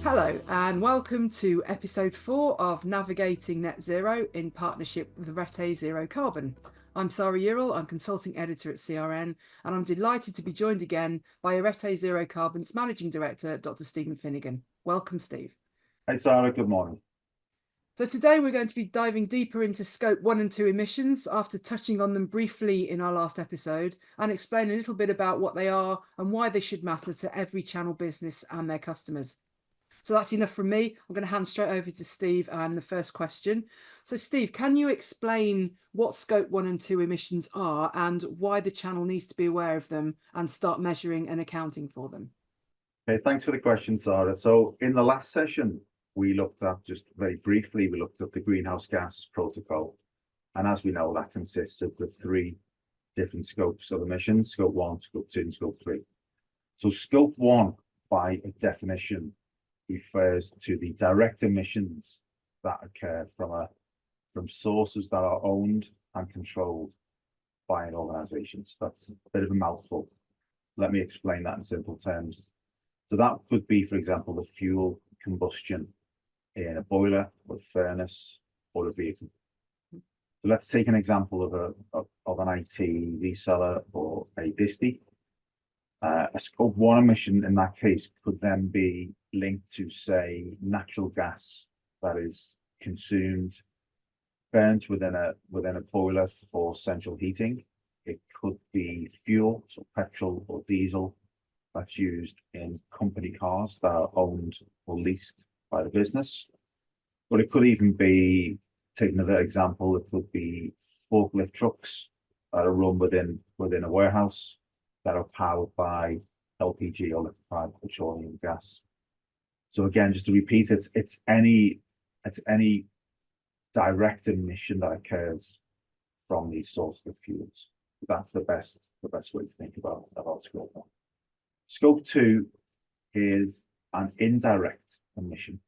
Hello, and welcome to episode 4 of Navigating Net Zero in partnership with Arete Zero Carbon. I'm Sarah Urrell, I'm consulting editor at CRN, and I'm delighted to be joined again by Arete Zero Carbon's managing director, Dr. Stephen Finnegan. Welcome, Steve. Hey, Sarah, good morning. So today we're going to be diving deeper into Scope 1 and 2 emissions after touching on them briefly in our last episode and explain a little bit about what they are and why they should matter to every channel business and their customers. So that's enough from me. I'm going to hand straight over to Steve and the first question. So Steve, can you explain what Scope 1 and 2 emissions are and why the channel needs to be aware of them and start measuring and accounting for them? Okay, thanks for the question, Sarah. So in the last session, we looked at, just very briefly, we looked at the greenhouse gas protocol. And as we know, that consists of the three different scopes of emissions: Scope 1, Scope 2, and Scope 3. So Scope 1, by definition, refers to the direct emissions that occur from sources that are owned and controlled by an organization. So that's a bit of a mouthful. Let me explain that in simple terms. So that could be, for example, the fuel combustion in a boiler or a furnace or a vehicle. So let's take an example of an IT reseller or a distie. A Scope 1 emission in that case could then be linked to, say, natural gas that is consumed, burnt within a boiler for central heating. It could be fuel, so petrol or diesel, that's used in company cars that are owned or leased by the business. But it could even be, take another example, it could be forklift trucks that are run within a warehouse that are powered by LPG or liquefied petroleum gas. So again, just to repeat, it's any direct emission that occurs from these sources of fuels. That's the best way to think about Scope 1. Scope 2 is an indirect emission,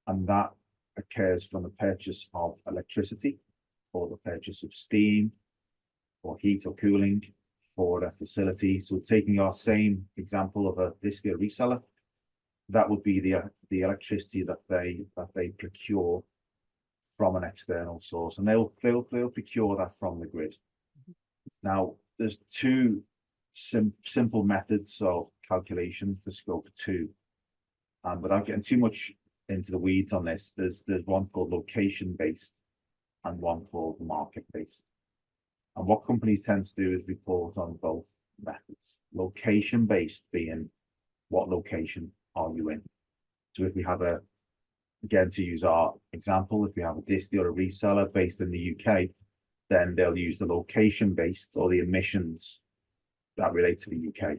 and that occurs from the purchase of electricity or the purchase of steam or heat or cooling for a facility. So taking our same example of a distie reseller, that would be the electricity that they procure from an external source, and they'll procure that from the grid. Now, there's two simple methods of calculation for Scope 2, and without getting too much into the weeds on this, there's one called location-based and one called market-based. And what companies tend to do is report on both methods. Location-based being, what location are you in? So if we have again, to use our example, if we have a distie or a reseller based in the UK, then they'll use the location-based or the emissions that relate to the UK.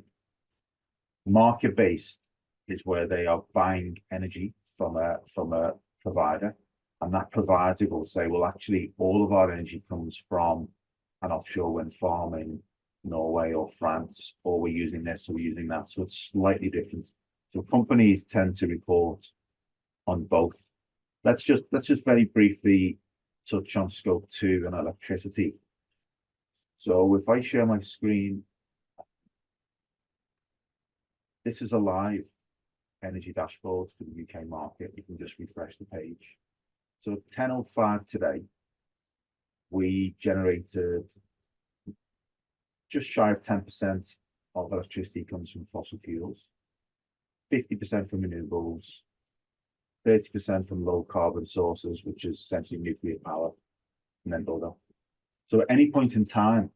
Market-based is where they are buying energy from a provider, and that provider will say, well, actually, all of our energy comes from an offshore wind farm in Norway or France, or we're using this or we're using that. So it's slightly different. So companies tend to report on both. Let's just very briefly touch on Scope 2 and electricity. So if I share my screen, this is a live energy dashboard for the UK market. You can just refresh the page. So at 10:05 today, we generated just shy of 10% of electricity comes from fossil fuels, 50% from renewables, 30% from low carbon sources, which is essentially nuclear power, and then other. So at any point in time,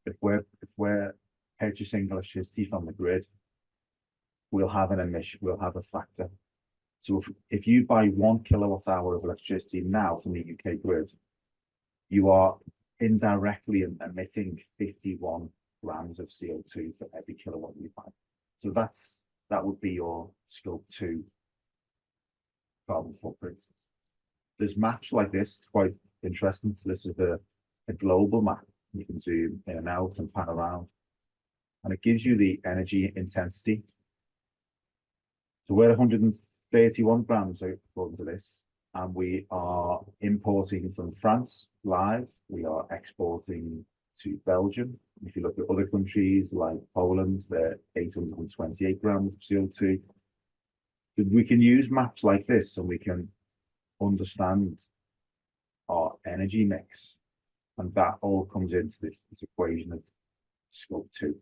if we're purchasing electricity from the grid, we'll have an emission, we'll have a factor. So if you buy 1 kilowatt hour of electricity now from the UK grid, you are indirectly emitting 51 grams of CO2 for every kilowatt you buy. So that would be your Scope 2 carbon footprint. There's maps like this, it's quite interesting. So this is a global map. You can zoom in and out and pan around, and it gives you the energy intensity. So we're 131 grams according to this, and we are importing from France live. We are exporting to Belgium. If you look at other countries like Poland, they're 828 grams of CO2. we can use maps like this and we can understand our energy mix, and that all comes into this equation of scope 2.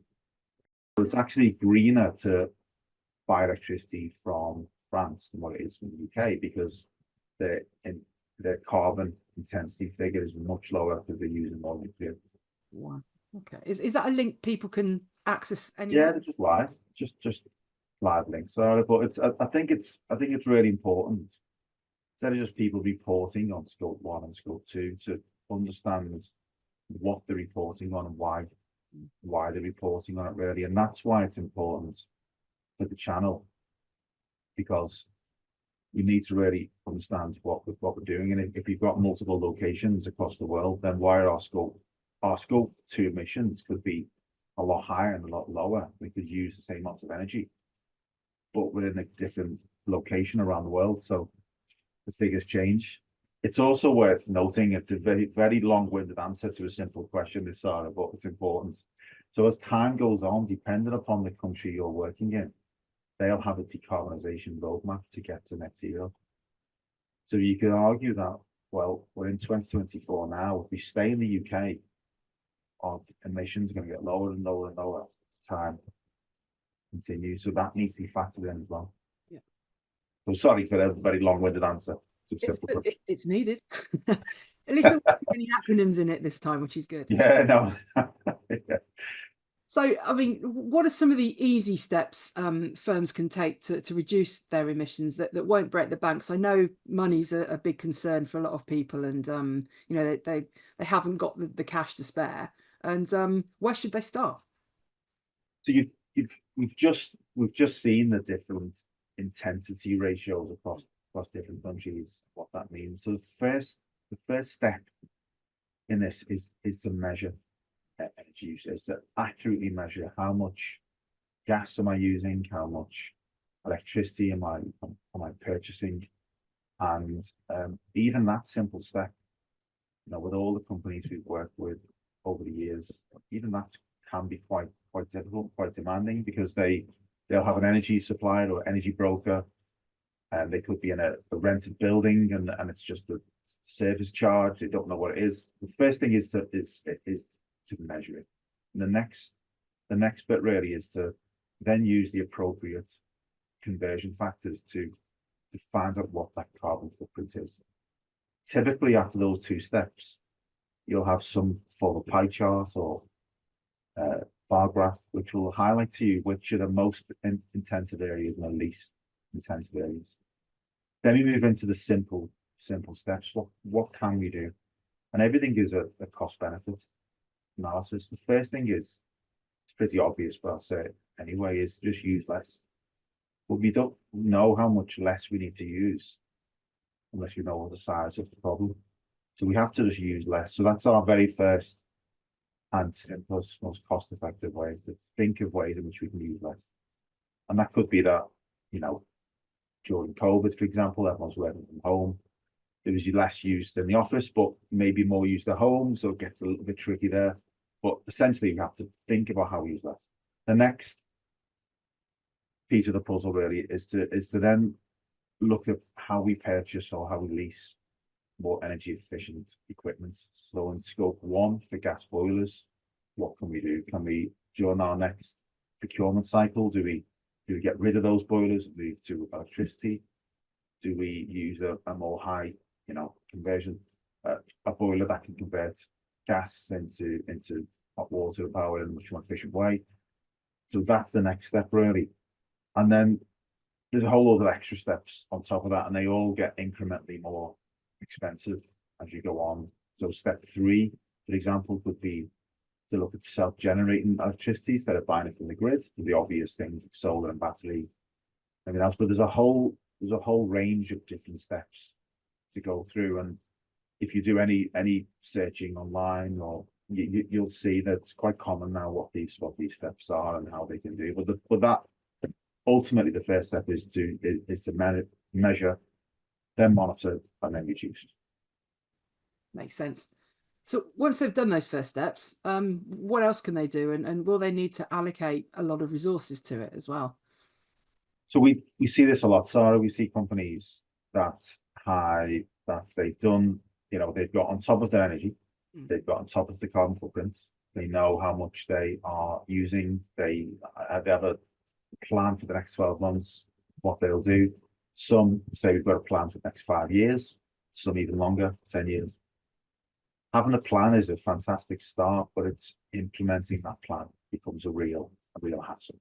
So it's actually greener to buy electricity from France than what it is from the UK, because the carbon intensity figure is much lower because they're using more nuclear. Wow. Okay. Is that a link people can access Yeah, anywhere? they're just live, just live links. So, but it's I think it's really important, instead of just people reporting on scope 1 and scope 2, to understand what they're reporting on and why they're reporting on it, really. And that's why it's important for the channel, because we need to really understand what we're doing. And if you've got multiple locations across the world, then why are our scope 2 emissions could be a lot higher and a lot lower. We could use the same amounts of energy, but we're in a different location around the world, so the figures change. It's also worth noting, it's a very, very long-winded answer to a simple question, Sarah, but it's important. So as time goes on, depending upon the country you're working in, they'll have a decarbonisation roadmap to get to net zero. So you could argue that, well, we're in 2024 now. If we stay in the UK, our emissions are going to get lower and lower and lower as time continues. So that needs to be factored in as well. Yeah. So sorry for a very long-winded answer. It's needed. At least there weren't any acronyms in it this time, which is good. Yeah, no. Yeah. So, I mean, what are some of the easy steps firms can take to reduce their emissions that won't break the banks? I know money's a big concern for a lot of people, and you know, they haven't got the cash to spare. And where should they start? So we've just seen the different intensity ratios across different countries, what that means. So the first step in this is to measure energy use, is to accurately measure how much gas am I using, how much electricity am I purchasing, and even that simple step, you know, with all the companies we've worked with over the years, even that can be quite difficult, quite demanding, because they'll have an energy supplier or energy broker, and they could be in a rented building, and it's just a service charge. They don't know what it is. The first thing is to measure it. And the next bit really is to then use the appropriate conversion factors to find out what that carbon footprint is. Typically, after those two steps, you'll have some form of pie chart or bar graph, which will highlight to you which are the most intensive areas and the least intensive areas. Then we move into the simple steps. What can we do? And everything is a cost benefit analysis. The first thing is, it's pretty obvious, but I'll say it anyway, is just use less. But we don't know how much less we need to use unless we know the size of the problem. So we have to just use less. So that's our very first and simplest, most cost-effective way, is to think of ways in which we can use less. And that could be that, you know, during COVID, for example, everyone's working from home. There was less used in the office, but maybe more used at home, so it gets a little bit tricky there. But essentially, we have to think about how we use less. The next piece of the puzzle really is to then look at how we purchase or how we lease more energy efficient equipment. So in scope 1 for gas boilers, what can we do? Can we, during our next procurement cycle, do we get rid of those boilers and move to electricity? Do we use a more high, you know, conversion, a boiler that can convert gas into hot water power in a much more efficient way? So that's the next step really. And then there's a whole lot of extra steps on top of that, and they all get incrementally more expensive as you go on. So step 3, for example, would be to look at self-generating electricity instead of buying it from the grid. The obvious things like solar and battery, everything else. But there's a whole range of different steps to go through. And if you do any searching online, or you'll see that it's quite common now what these steps are and how they can do. But that ultimately the first step is to measure, then monitor, and then reduce. Makes sense. So once they've done those first steps, what else can they do? And will they need to allocate a lot of resources to it as well? So we see this a lot, Sarah. We see companies that they've done, they've got on top of their energy, they've got on top of the carbon footprint. They know how much they are using. They have a plan for the next 12 months, what they'll do. Some say we've got a plan for the next 5 years, some even longer, 10 years. Having a plan is a fantastic start, but it's implementing that plan becomes a real hassle.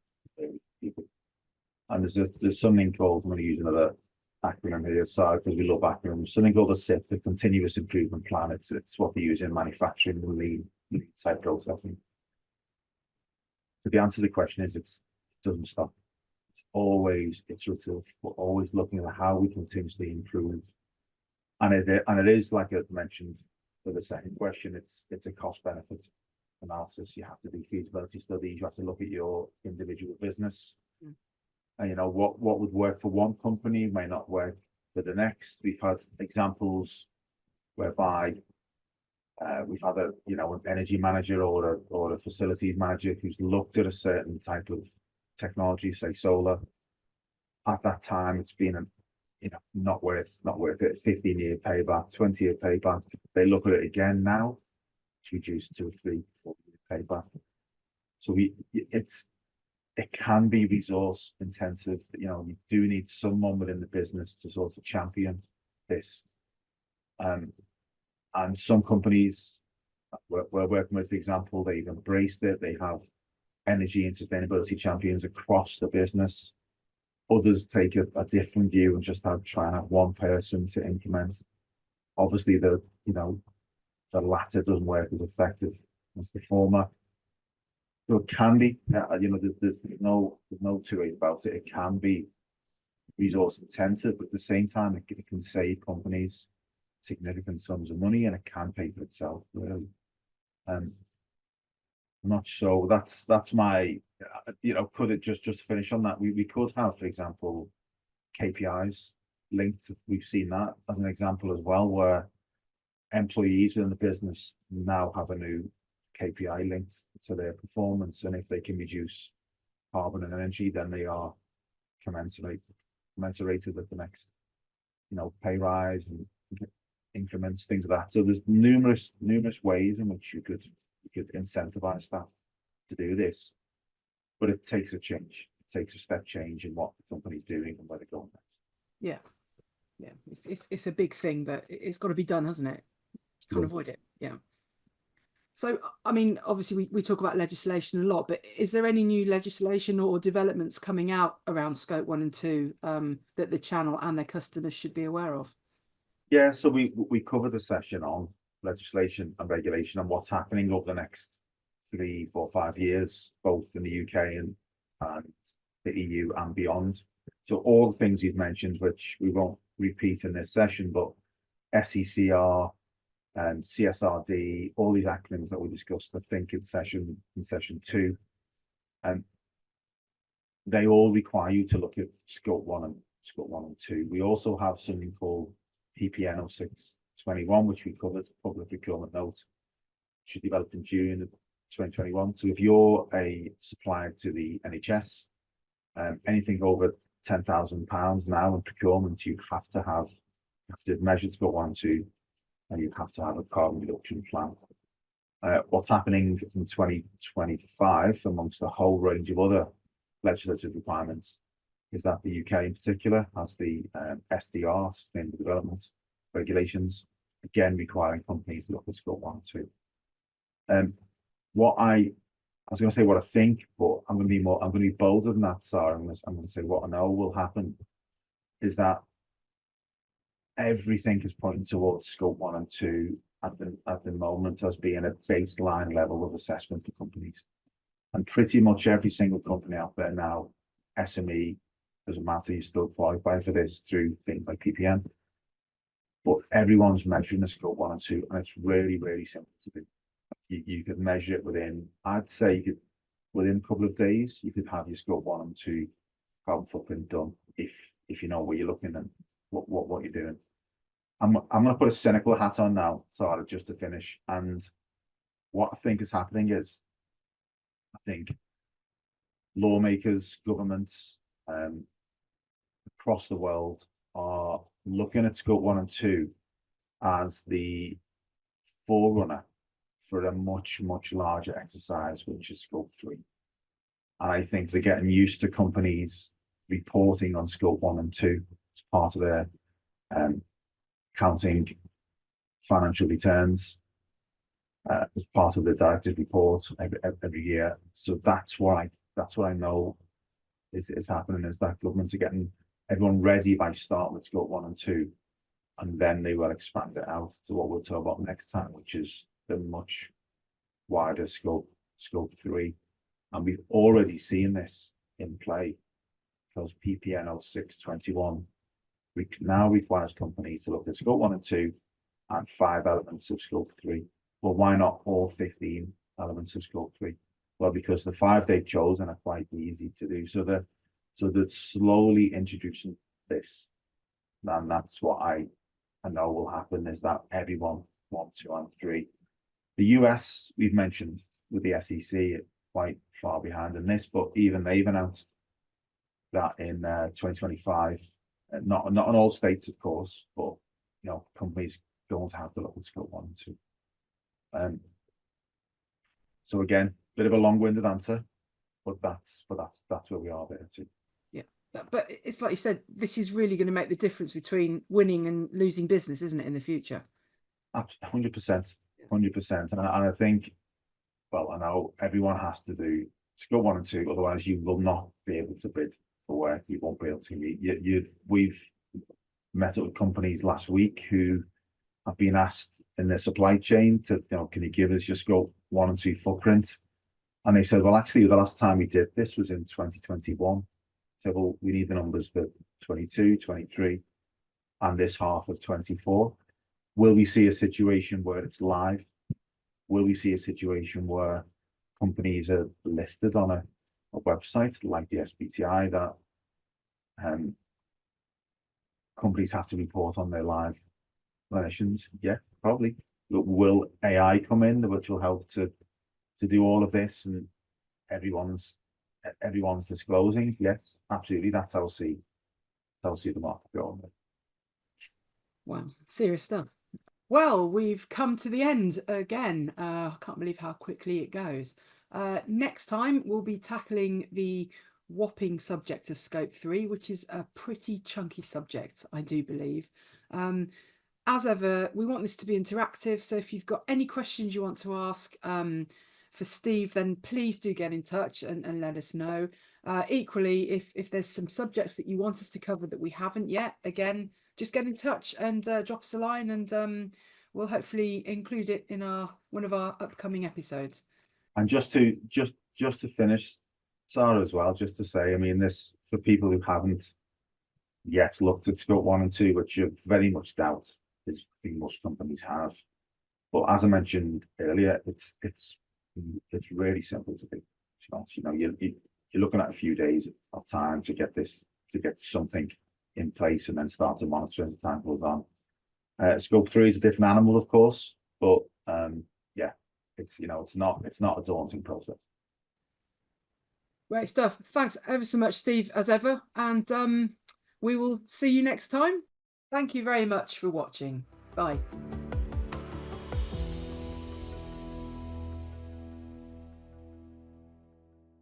And there's something called, I'm going to use another acronym here, so because we love acronyms, something called a SIP, the Continuous Improvement Plan. It's what they use in manufacturing and lean type processing. But the answer to the question is it doesn't stop. It's always iterative. We're always looking at how we continuously improve. And it is, like I mentioned for the second question, it's a cost benefit analysis. You have to do feasibility studies. You have to look at your individual business. And what would work for one company may not work for the next. We've had examples whereby we've had an energy manager or a facilities manager who's looked at a certain type of technology, say solar. At that time, it's been not worth it. 15-year payback, 20-year payback. They look at it again now. It's reduced to a 3-4-year payback. So it can be resource intensive. You do need someone within the business to sort of champion this. And some companies we're working with, for example, they've embraced it. They have energy and sustainability champions across the business. Others take a different view and just try and have one person to implement. Obviously, the latter doesn't work as effective as the former. So it can be, there's no two ways about it. It can be resource intensive, but at the same time, it can save companies significant sums of money, and it can pay for itself. Really, I'm not sure. That's my, could it just to finish on that? We could have, for example, KPIs linked. We've seen that as an example as well, where employees within the business now have a new KPI linked to their performance, and if they can reduce carbon and energy, then they are commensurated with the next, pay rise and increments, things like that. So there's numerous ways in which you could incentivize staff to do this, but it takes a change. It takes a step change in what the company's doing and where they're going next. Yeah, it's a big thing, but it's got to be done, hasn't it? Can't avoid it. Yeah. So, I mean, obviously we talk about legislation a lot, but is there any new legislation or developments coming out around Scope 1 and 2 that the channel and their customers should be aware of? Yeah, so we covered a session on legislation and regulation and what's happening over the next 3, 4, 5 years, both in the UK and the EU and beyond. So all the things you've mentioned, which we won't repeat in this session, but SECR and CSRD, all these acronyms that we discussed, I think in session 2, and they all require you to look at Scope 1 and 2. We also have something called PPN 0621, which we covered, Public Procurement Note, which was developed in June of 2021. So if you're a supplier to the NHS, anything over £10,000 now in procurement, you have to measure Scope 1 and 2, and you have to have a carbon reduction plan. What's happening in 2025, amongst a whole range of other legislative requirements, is that the UK in particular has the SDR, Sustainable Development Regulations, again requiring companies to look at Scope 1 and 2. I was going to say what I think, but I'm going to be bolder than that, Sarah. I'm going to say what I know will happen is that everything is pointing towards Scope 1 and 2 at the moment as being a baseline level of assessment for companies. And pretty much every single company out there now, SME, doesn't matter, you still qualify for this through things like PPM. But everyone's measuring the Scope 1 and 2, and it's really, really simple to do. You could measure it within, I'd say within a couple of days, you could have your Scope 1 and 2 carbon footprint done if you know where you're looking and what you're doing. I'm going to put a cynical hat on now, Sarah, just to finish. And what I think is happening is, I think lawmakers, governments, across the world are looking at scope 1 and 2 as the forerunner for a much larger exercise, which is scope 3. And I think they're getting used to companies reporting on scope 1 and 2 as part of their counting financial returns, as part of the director's report every year. So that's what I know is happening, is that governments are getting everyone ready by starting with scope 1 and 2, and then they will expand it out to what we'll talk about next time, which is the much wider scope 3. And we've already seen this in play, because PPN 0621 now requires companies to look at scope 1 and 2 and 5 elements of scope 3. Well, why not all 15 elements of scope 3? Well, because the 5 they've chosen are quite easy to do. So they're slowly introducing this, and that's what I know will happen, is that everyone 1, 2, and 3. The US, we've mentioned with the SEC, quite far behind in this, but even they've announced that in 2025, not in all states, of course, but companies don't have to look at scope 1 and 2. So again, bit of a long-winded answer, but that's where we are there too. Yeah, but it's like you said, this is really going to make the difference between winning and losing business, isn't it, in the future? 100%, 100%. And I think, well, I know everyone has to do scope 1 and 2, otherwise you will not be able to bid for work. You won't be able to. We've met up with companies last week who have been asked in their supply chain to, can you give us your scope 1 and 2 footprint? And they said, well, actually, the last time we did this was in 2021. So, well, we need the numbers for 22, 23, and this half of 24. Will we see a situation where it's live? Will we see a situation where companies are listed on a website like the SBTI that companies have to report on their live emissions? Yeah, probably. But will AI come in, which will help to do all of this, and everyone's disclosing? Yes, absolutely. That's how I'll see the market going. Wow, serious stuff. Well, we've come to the end again. I can't believe how quickly it goes. Next time, we'll be tackling the whopping subject of scope 3, which is a pretty chunky subject, I do believe. As ever, we want this to be interactive. So if you've got any questions you want to ask for Steve, then please do get in touch and let us know. Equally, if there's some subjects that you want us to cover that we haven't yet, again, just get in touch and drop us a line, and we'll hopefully include it in one of our upcoming episodes. And just to finish, Sarah, as well, just to say, I mean, this, for people who haven't yet looked at scope 1 and 2, which you very much doubt, I think most companies have. But as I mentioned earlier, it's really simple to do. You're looking at a few days of time to get something in place and then start to monitor as the time goes on. Scope 3 is a different animal, of course, but yeah, it's not a daunting process. Great stuff. Thanks ever so much, Steve, as ever, and we will see you next time. Thank you very much for watching. Bye.